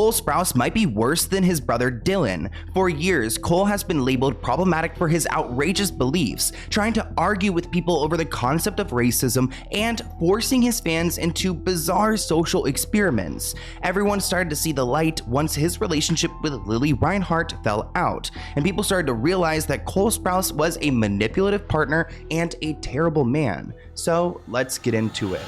Cole Sprouse might be worse than his brother Dylan. For years, Cole has been labeled problematic for his outrageous beliefs, trying to argue with people over the concept of racism and forcing his fans into bizarre social experiments. Everyone started to see the light once his relationship with Lily Reinhart fell out, and people started to realize that Cole Sprouse was a manipulative partner and a terrible man. So let's get into it.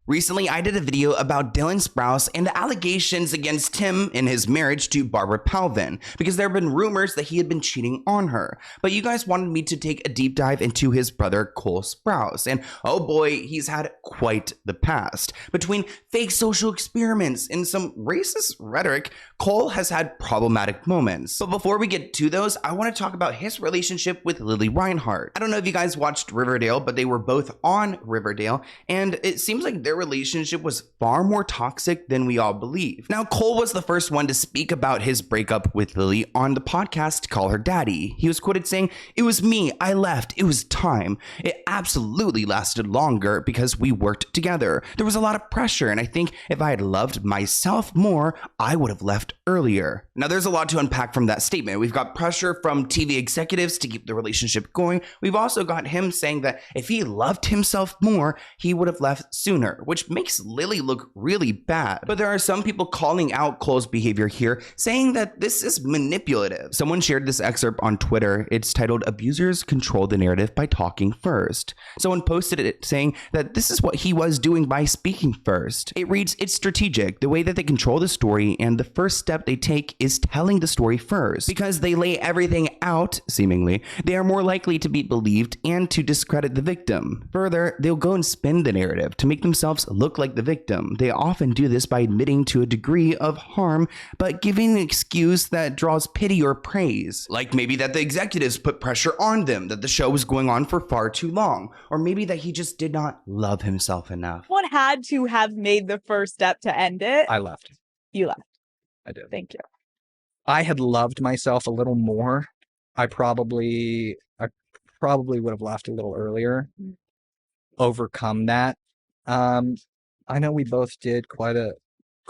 Recently, I did a video about Dylan Sprouse and the allegations against him in his marriage to Barbara Palvin, because there have been rumors that he had been cheating on her. But you guys wanted me to take a deep dive into his brother Cole Sprouse, and oh boy, he's had quite the past. Between fake social experiments and some racist rhetoric, Cole has had problematic moments. But before we get to those, I want to talk about his relationship with Lily Reinhart. I don't know if you guys watched Riverdale, but they were both on Riverdale, and it seems like their relationship was far more toxic than we all believe. Now, Cole was the first one to speak about his breakup with Lily on the podcast Call Her Daddy. He was quoted saying, "It was me, I left, it was time. It absolutely lasted longer because we worked together. There was a lot of pressure, and I think if I had loved myself more, I would have left earlier." Now, there's a lot to unpack from that statement. We've got pressure from TV executives to keep the relationship going. We've also got him saying that if he loved himself more, he would have left sooner, which makes Lily look really bad. But there are some people calling out Cole's behavior here, saying that this is manipulative. Someone shared this excerpt on Twitter. It's titled, "Abusers Control the Narrative by Talking First." Someone posted it saying that this is what he was doing by speaking first. It reads, "It's strategic, the way that they control the story, and the first step they take is telling the story first. Because they lay everything out, seemingly, they are more likely to be believed and to discredit the victim. Further, they'll go and spin the narrative to make themselves look like the victim. They often do this by admitting to a degree of harm, but giving an excuse that draws pity or praise. Like maybe that the executives put pressure on them, that the show was going on for far too long, or maybe that he just did not love himself enough." What had to have made the first step to end it? I left. You left. I did. Thank you. I had loved myself a little more. I probably would have left a little earlier. Overcome that. I know we both did quite a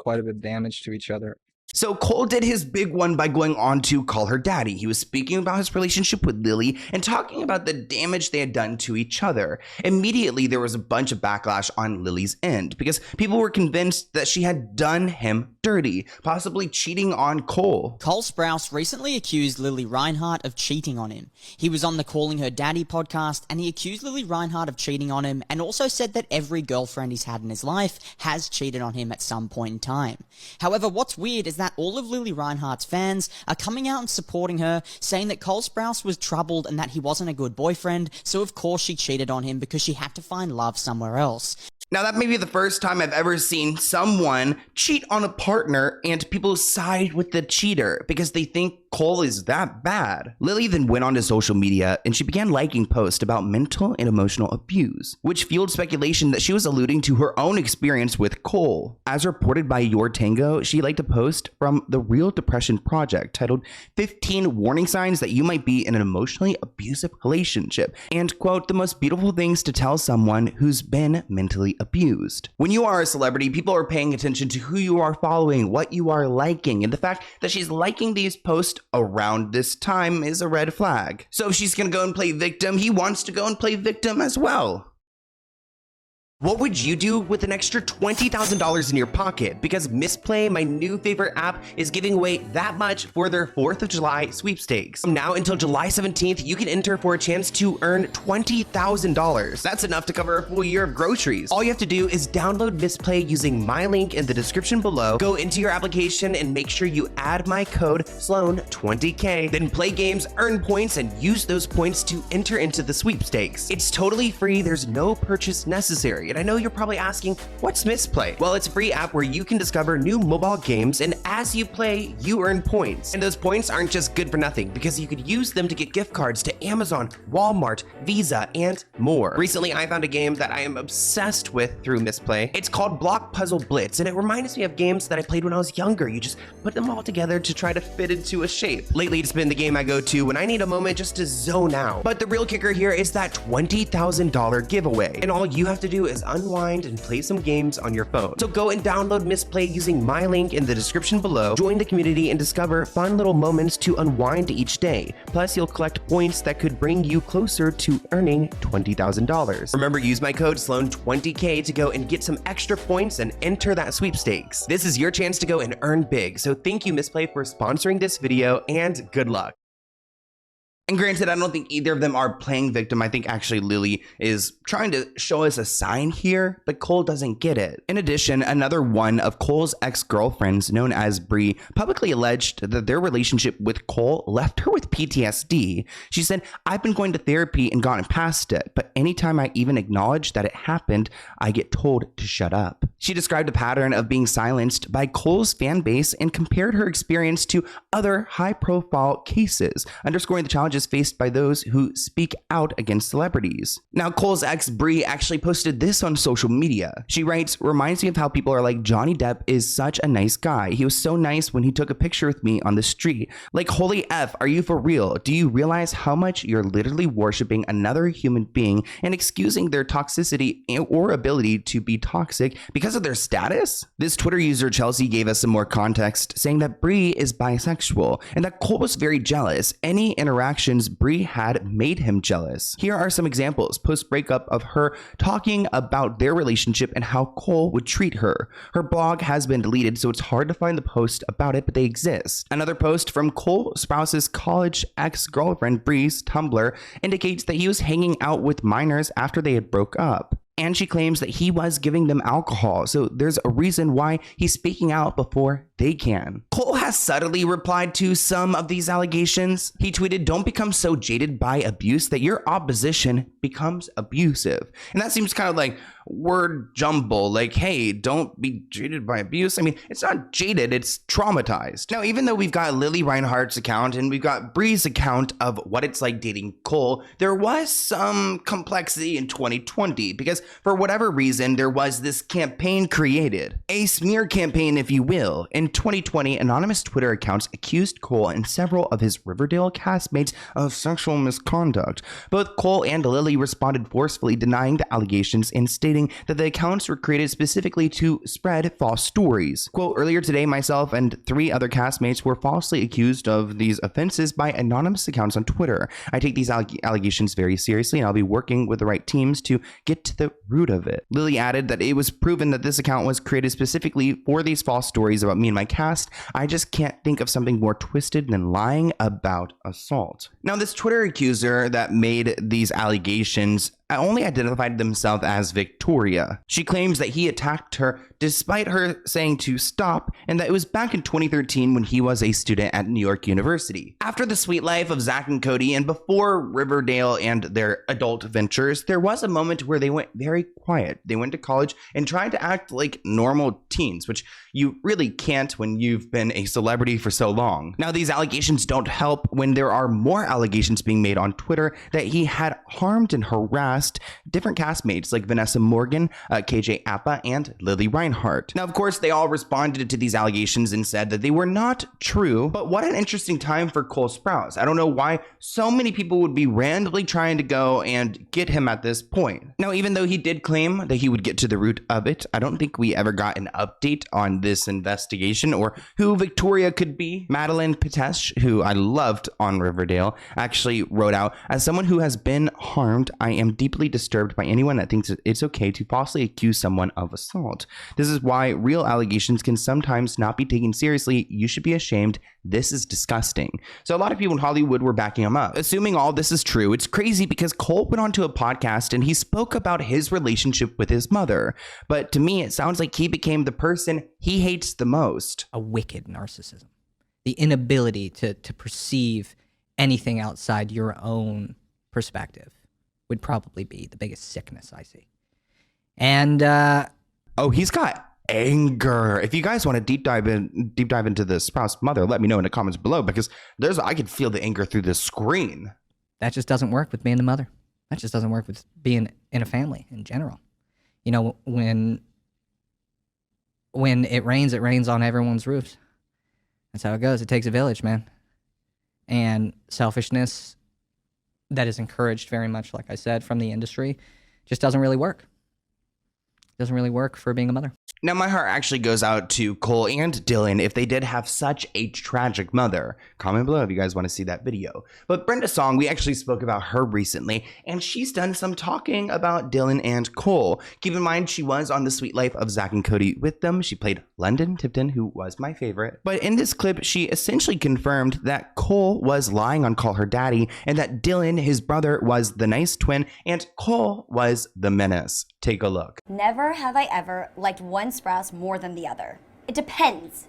bit of damage to each other. So Cole did his big one by going on to Call Her Daddy. He was speaking about his relationship with Lily and talking about the damage they had done to each other. Immediately, there was a bunch of backlash on Lily's end because people were convinced that she had done him dirty, possibly cheating on Cole. Cole Sprouse recently accused Lily Reinhart of cheating on him. He was on the Calling Her Daddy podcast, and he accused Lily Reinhart of cheating on him and also said that every girlfriend he's had in his life has cheated on him at some point in time. However, what's weird is that all of Lily Reinhart's fans are coming out and supporting her, saying that Cole Sprouse was troubled and that he wasn't a good boyfriend, so of course she cheated on him because she had to find love somewhere else. Now, that may be the first time I've ever seen someone cheat on a partner and people side with the cheater because they think Cole is that bad. Lily then went onto social media and she began liking posts about mental and emotional abuse, which fueled speculation that she was alluding to her own experience with Cole. As reported by Your Tango, she liked a post from the Real Depression Project titled 15 Warning Signs That You Might Be in an Emotionally Abusive Relationship, and quote, "the most beautiful things to tell someone who's been mentally abused." When you are a celebrity, people are paying attention to who you are following, what you are liking, and the fact that she's liking these posts around this time is a red flag. So if she's gonna go and play victim, he wants to go and play victim as well. What would you do with an extra $20,000 in your pocket? Because Misplay, my new favorite app, is giving away that much for their 4th of July sweepstakes. From now until July 17th, you can enter for a chance to earn $20,000. That's enough to cover a full year of groceries. All you have to do is download Misplay using my link in the description below. Go into your application and make sure you add my code SLOAN20K. Then play games, earn points, and use those points to enter into the sweepstakes. It's totally free. There's no purchase necessary. And I know you're probably asking, what's Misplay? Well, it's a free app where you can discover new mobile games, and as you play, you earn points. And those points aren't just good for nothing, because you could use them to get gift cards to Amazon, Walmart, Visa, and more. Recently, I found a game that I am obsessed with through Misplay. It's called Block Puzzle Blitz, and it reminds me of games that I played when I was younger. You just put them all together to try to fit into a shape. Lately, it's been the game I go to when I need a moment just to zone out. But the real kicker here is that $20,000 giveaway. And all you have to do is unwind and play some games on your phone. So go and download Misplay using my link in the description below, join the community, and discover fun little moments to unwind each day. Plus, you'll collect points that could bring you closer to earning $20,000. Remember, use my code SLOAN20K to go and get some extra points and enter that sweepstakes. This is your chance to go and earn big. So thank you, Misplay, for sponsoring this video, and good luck. And granted, I don't think either of them are playing victim. I think actually Lily is trying to show us a sign here, but Cole doesn't get it. In addition, another one of Cole's ex-girlfriends, known as Bree, publicly alleged that their relationship with Cole left her with PTSD. She said, "I've been going to therapy and gotten past it, but anytime I even acknowledge that it happened, I get told to shut up." She described a pattern of being silenced by Cole's fan base and compared her experience to other high-profile cases, underscoring the challenges faced by those who speak out against celebrities. Now, Cole's ex, Bree, actually posted this on social media. She writes, "Reminds me of how people are like, Johnny Depp is such a nice guy. He was so nice when he took a picture with me on the street. Like, holy F, are you for real? Do you realize how much you're literally worshiping another human being and excusing their toxicity or ability to be toxic because of their status?" This Twitter user, Chelsea, gave us some more context, saying that Bree is bisexual and that Cole was very jealous. Any interactions Bree had made him jealous. Here are some examples post-breakup of her talking about their relationship and how Cole would treat her. Her blog has been deleted, so it's hard to find the post about it, but they exist. Another post from Cole Sprouse's college ex-girlfriend Bree's Tumblr indicates that he was hanging out with minors after they had broke up. And she claims that he was giving them alcohol, so there's a reason why he's speaking out before they can. Cole has subtly replied to some of these allegations. He tweeted, "Don't become so jaded by abuse that your opposition becomes abusive." And that seems kind of like word jumble, like, hey, don't be jaded by abuse. I mean, it's not jaded, it's traumatized. Now, even though we've got Lily Reinhardt's account and we've got Bree's account of what it's like dating Cole, there was some complexity in 2020 because for whatever reason, there was this campaign created, a smear campaign, if you will. In 2020, anonymous Twitter accounts accused Cole and several of his Riverdale castmates of sexual misconduct. Both Cole and Lily responded forcefully, denying the allegations and stating that the accounts were created specifically to spread false stories. Quote, "Earlier today, myself and 3 other castmates were falsely accused of these offenses by anonymous accounts on Twitter. I take these allegations very seriously, and I'll be working with the right teams to get to the root of it." Lily added that it was proven that this account was created specifically for these false stories about me and my cast. "I just can't think of something more twisted than lying about assault." Now, this Twitter accuser that made these allegations only identified themselves as Victoria. She claims that he attacked her despite her saying to stop, and that it was back in 2013 when he was a student at New York University. After the sweet life of Zach and Cody and before Riverdale and their adult ventures, there was a moment where they went very quiet. They went to college and tried to act like normal teens, which you really can't when you've been a celebrity for so long. Now, these allegations don't help when there are more allegations being made on Twitter that he had harmed and harassed different castmates like Vanessa Morgan, KJ Appa, and Lily Reinhardt. Now, of course, they all responded to these allegations and said that they were not true, but what an interesting time for Cole Sprouse. I don't know why so many people would be randomly trying to go and get him at this point. Now, even though he did claim that he would get to the root of it, I don't think we ever got an update on this investigation or who Victoria could be. Madeline Pitesh, who I loved on Riverdale, actually wrote out, "As someone who has been harmed, I am deeply disturbed by anyone that thinks it's okay to falsely accuse someone of assault. This is why real allegations can sometimes not be taken seriously. You should be ashamed. This is disgusting." So a lot of people in Hollywood were backing him up. Assuming all this is true, it's crazy because Cole went onto a podcast and he spoke about his relationship with his mother. But to me, it sounds like he became the person he hates the most. A wicked narcissism. The inability to perceive anything outside your own perspective would probably be the biggest sickness I see. And Oh, he's got anger. If you guys want to deep dive into the Sprouse mother, let me know in the comments below, because I could feel the anger through the screen. that just doesn't work with being the mother. That just doesn't work with being in a family in general. You know, when it rains on everyone's roofs. That's how it goes. It takes a village, man. And selfishness that is encouraged very much, like I said, from the industry, just doesn't really work. Doesn't really work for being a mother. Now, my heart actually goes out to Cole and Dylan if they did have such a tragic mother. Comment below if you guys want to see that video. But Brenda Song, we actually spoke about her recently, and she's done some talking about Dylan and Cole. Keep in mind, she was on The Sweet Life of Zach and Cody with them. She played London Tipton, who was my favorite. But in this clip, she essentially confirmed that Cole was lying on Call Her Daddy, and that Dylan, his brother, was the nice twin, and Cole was the menace. Take a look. Never have I ever liked one Sprouse more than the other. It depends.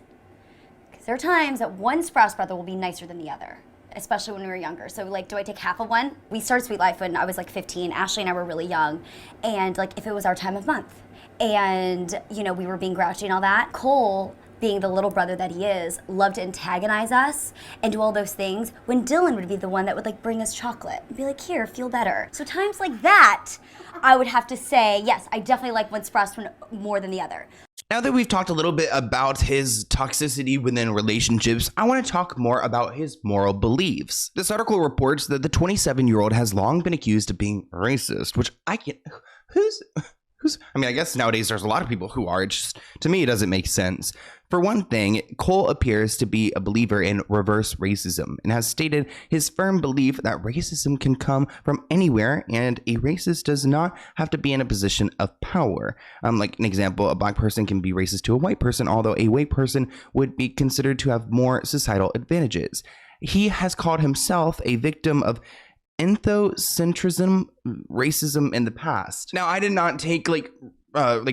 Because there are times that one Sprouse brother will be nicer than the other, especially when we were younger. So like, do I take half of one? We started Sweet Life when I was like 15. Ashley and I were really young. And like, if it was our time of month and, you know, we were being grouchy and all that, Cole, being the little brother that he is, loved to antagonize us and do all those things, when Dylan would be the one that would like bring us chocolate and be like, here, feel better. So times like that, I would have to say, yes, I definitely like one Sprouse one more than the other. Now that we've talked a little bit about his toxicity within relationships, I want to talk more about his moral beliefs. This article reports that the 27-year-old has long been accused of being racist, which I can't... I mean, I guess nowadays there's a lot of people who are. It's just, to me, it doesn't make sense. For one thing, Cole appears to be a believer in reverse racism and has stated his firm belief that racism can come from anywhere and a racist does not have to be in a position of power. Like an example, a black person can be racist to a white person, although a white person would be considered to have more societal advantages. He has called himself a victim of ethnocentrism, racism in the past. Now, I did not take like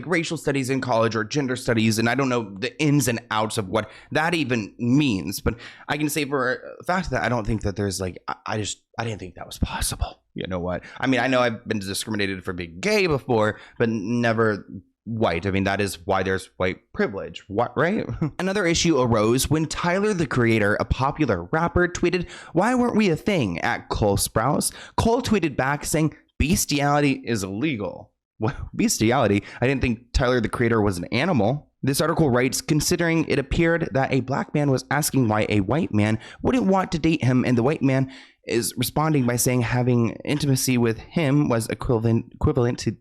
racial studies in college or gender studies, and I don't know the ins and outs of what that even means, but I can say for a fact that I don't think that there's like, I didn't think that was possible. You know what? I mean, I know I've been discriminated for being gay before, but never white. I mean, that is why there's white privilege. What, right? Another issue arose when Tyler, the Creator, a popular rapper, tweeted, "Why weren't we a thing?" at Cole Sprouse. Cole tweeted back saying, "Bestiality is illegal." Well, bestiality? I didn't think Tyler, the Creator, was an animal. This article writes, considering it appeared that a black man was asking why a white man wouldn't want to date him, and the white man is responding by saying having intimacy with him was equivalent to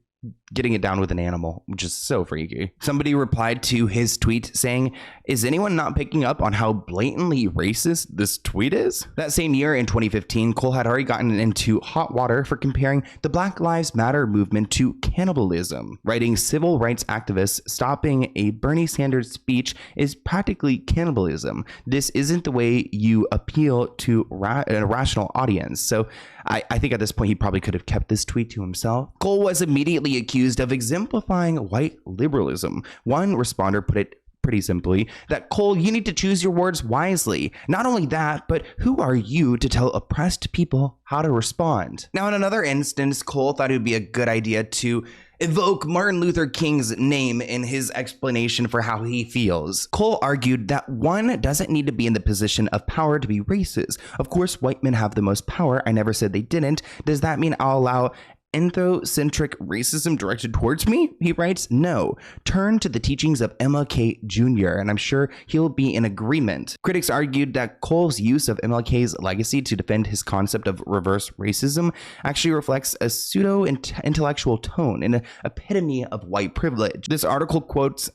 getting it down with an animal, which is so freaky. Somebody replied to his tweet saying, "Is anyone not picking up on how blatantly racist this tweet is?" That same year in 2015, Cole had already gotten into hot water for comparing the Black Lives Matter movement to cannibalism, writing civil rights activists stopping a Bernie Sanders speech is practically cannibalism. This isn't the way you appeal to a rational audience. So I think at this point he probably could have kept this tweet to himself. Cole was immediately accused of exemplifying white liberalism. One responder put it pretty simply that, "Cole, you need to choose your words wisely. Not only that, but who are you to tell oppressed people how to respond?" Now, in another instance, Cole thought it would be a good idea to evoke Martin Luther King's name in his explanation for how he feels. Cole argued that one doesn't need to be in the position of power to be racist. Of course, white men have the most power. I never said they didn't. Does that mean I'll allow ethnocentric racism directed towards me? He writes, "No. Turn to the teachings of MLK Jr., and I'm sure he'll be in agreement." Critics argued that Cole's use of MLK's legacy to defend his concept of reverse racism actually reflects a pseudo-intellectual tone, an epitome of white privilege. This article quotes,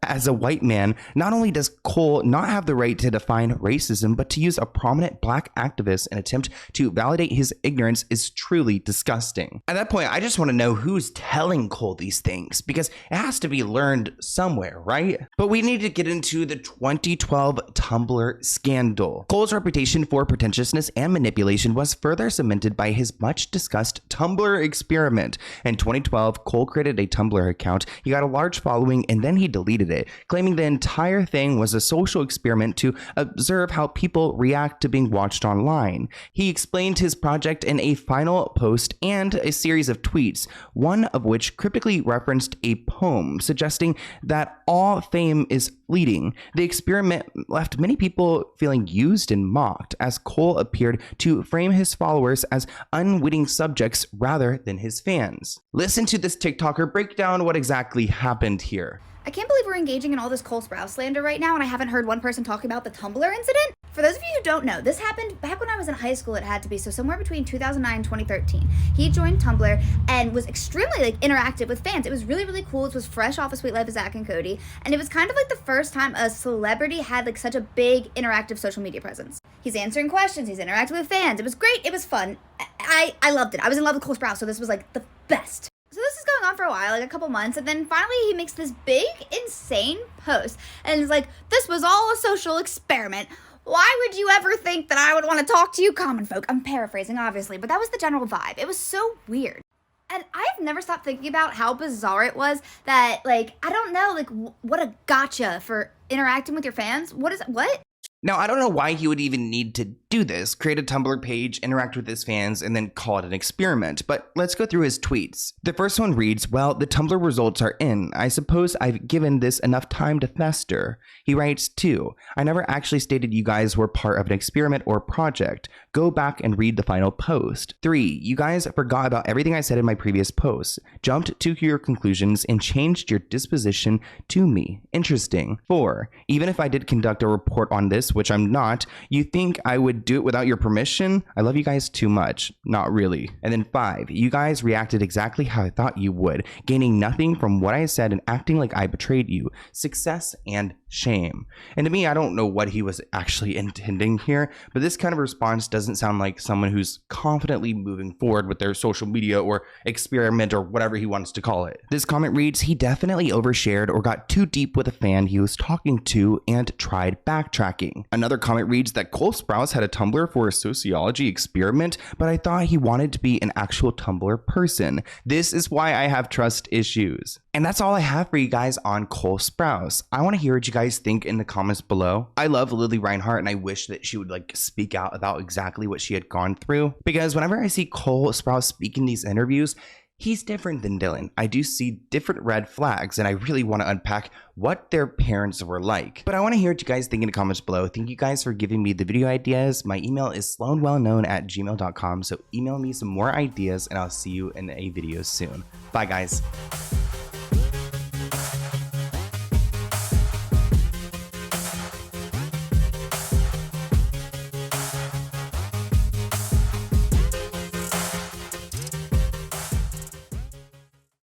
"As a white man, not only does Cole not have the right to define racism, but to use a prominent black activist in an attempt to validate his ignorance is truly disgusting." At that point, I just want to know who's telling Cole these things, because it has to be learned somewhere, right? But we need to get into the 2012 Tumblr scandal. Cole's reputation for pretentiousness and manipulation was further cemented by his much discussed Tumblr experiment. In 2012, Cole created a Tumblr account, he got a large following, and then he deleted it, claiming the entire thing was a social experiment to observe how people react to being watched online. He explained his project in a final post and a series of tweets, one of which cryptically referenced a poem suggesting that all fame is fleeting. The experiment left many people feeling used and mocked, as Cole appeared to frame his followers as unwitting subjects rather than his fans. Listen to this TikToker break down what exactly happened here. I can't believe we're engaging in all this Cole Sprouse slander right now and I haven't heard one person talk about the Tumblr incident. For those of you who don't know, this happened back when I was in high school. It had to be, so somewhere between 2009 and 2013. He joined Tumblr and was extremely interactive with fans. It was really, really cool. It was fresh off of Sweet Life of Zach and Cody, and it was kind of like the first time a celebrity had such a big interactive social media presence. He's answering questions, he's interacting with fans. It was great, it was fun. I loved it. I was in love with Cole Sprouse, so this was the best. So this is going on for a while, a couple months, and then finally he makes this big, insane post, and it's this was all a social experiment. Why would you ever think that I would want to talk to you common folk? I'm paraphrasing, obviously, but that was the general vibe. It was so weird. And I've never stopped thinking about how bizarre it was that, I don't know, what a gotcha for interacting with your fans. What? Now, I don't know why he would even need to do this, create a Tumblr page, interact with his fans, and then call it an experiment, but let's go through his tweets. The first one reads, well, the Tumblr results are in. I suppose I've given this enough time to fester. He writes, 2, I never actually stated you guys were part of an experiment or project. Go back and read the final post. 3, you guys forgot about everything I said in my previous posts, jumped to your conclusions, and changed your disposition to me. Interesting. 4, even if I did conduct a report on this, which I'm not, you think I would do it without your permission? I love you guys too much. Not really. And then 5, you guys reacted exactly how I thought you would, gaining nothing from what I said and acting like I betrayed you. Success and shame. And to me, I don't know what he was actually intending here, but this kind of response doesn't sound like someone who's confidently moving forward with their social media or experiment or whatever he wants to call it. This comment reads, he definitely overshared or got too deep with a fan he was talking to and tried backtracking. Another comment reads that Cole Sprouse had a Tumblr for a sociology experiment, but I thought he wanted to be an actual Tumblr person. This is why I have trust issues. And that's all I have for you guys on Cole Sprouse. I want to hear what you guys think in the comments below. I love Lily Reinhart and I wish that she would speak out about exactly what she had gone through, because whenever I see Cole Sprouse speak in these interviews, he's different than Dylan. I do see different red flags and I really want to unpack what their parents were like. But I want to hear what you guys think in the comments below. Thank you guys for giving me the video ideas. My email is SloanWellKnown@gmail.com, so email me some more ideas and I'll see you in a video soon. Bye guys.